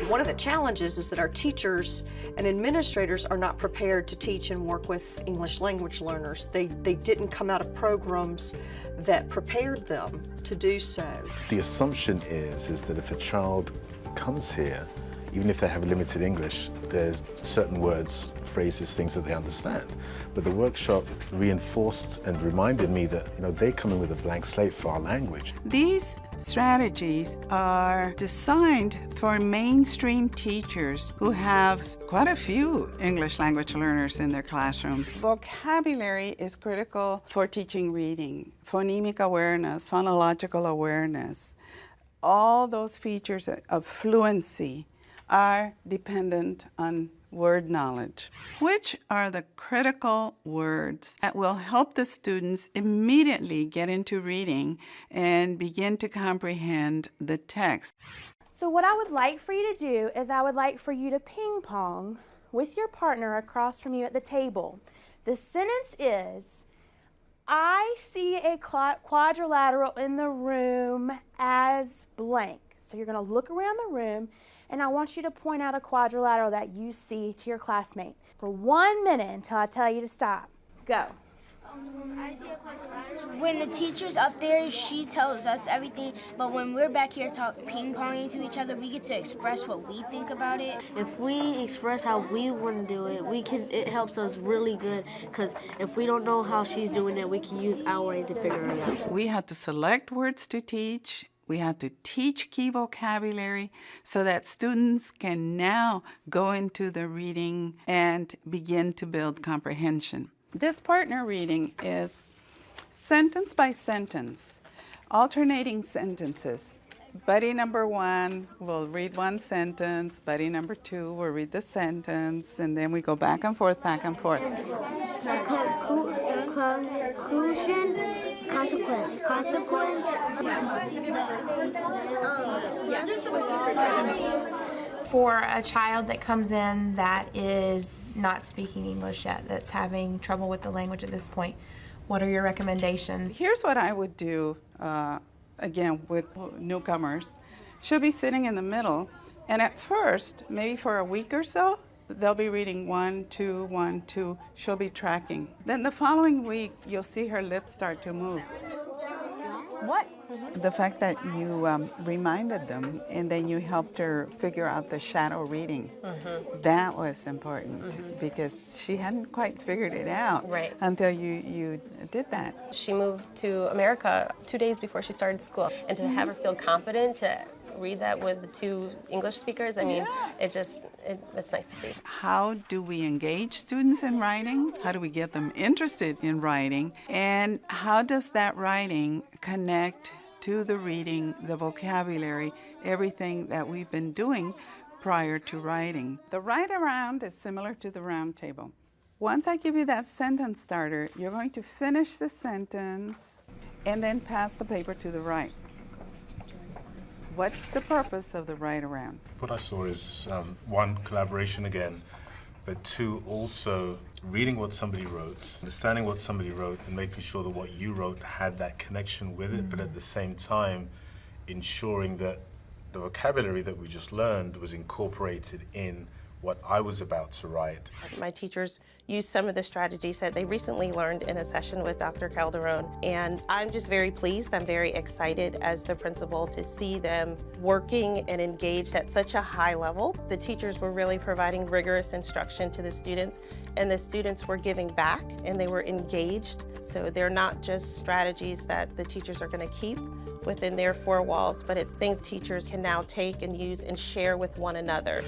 One of the challenges is that our teachers and administrators are not prepared to teach and work with English language learners. They didn't come out of programs that prepared them to do so. The assumption is that if a child comes here, even if they have limited English, there's certain words, phrases, things that they understand. But the workshop reinforced and reminded me that, they come in with a blank slate for our language. These strategies are designed for mainstream teachers who have quite a few English language learners in their classrooms. Vocabulary is critical for teaching reading, phonemic awareness, phonological awareness. All those features of fluency are dependent on word knowledge. Which are the critical words that will help the students immediately get into reading and begin to comprehend the text? So what I would like for you to do is I would like for you to ping pong with your partner across from you at the table. The sentence is, I see a quadrilateral in the room as blank. So you're going to look around the room and I want you to point out a quadrilateral that you see to your classmate for 1 minute until I tell you to stop. Go. When the teacher's up there, she tells us everything, but when we're back here ping-ponging to each other, we get to express what we think about it. If we express how we want to do it, it helps us really good, because if we don't know how she's doing it, we can use our way to figure it out. We had to select words to teach. We had to teach key vocabulary so that students can now go into the reading and begin to build comprehension. This partner reading is sentence by sentence, alternating sentences. Buddy number 1 will read one sentence, buddy number 2 will read the sentence, and then we go back and forth, back and forth. Conclusion, consequence. For a child that comes in that is not speaking English yet, that's having trouble with the language at this point, what are your recommendations? Here's what I would do, again, with newcomers. She'll be sitting in the middle, and at first, maybe for a week or so, they'll be reading 1, 2, 1, 2. She'll be tracking. Then the following week, you'll see her lips start to move. What? The fact that you reminded them and then you helped her figure out the shadow reading, that was important because she hadn't quite figured it out until you did that. She moved to America 2 days before she started school, and to have her feel confident to read that with the 2 English speakers, I mean, it's nice to see. How do we engage students in writing? How do we get them interested in writing? And how does that writing connect to the reading, the vocabulary, everything that we've been doing prior to writing? The write around is similar to the round table. Once I give you that sentence starter, you're going to finish the sentence and then pass the paper to the right. What's the purpose of the write around? What I saw is, 1, collaboration again, but 2, also reading what somebody wrote, understanding what somebody wrote, and making sure that what you wrote had that connection with it, but at the same time, ensuring that the vocabulary that we just learned was incorporated in what I was about to write. My teachers used some of the strategies that they recently learned in a session with Dr. Calderon, and I'm just very pleased. I'm very excited as the principal to see them working and engaged at such a high level. The teachers were really providing rigorous instruction to the students, and the students were giving back and they were engaged. So they're not just strategies that the teachers are going to keep within their 4 walls, but it's things teachers can now take and use and share with one another.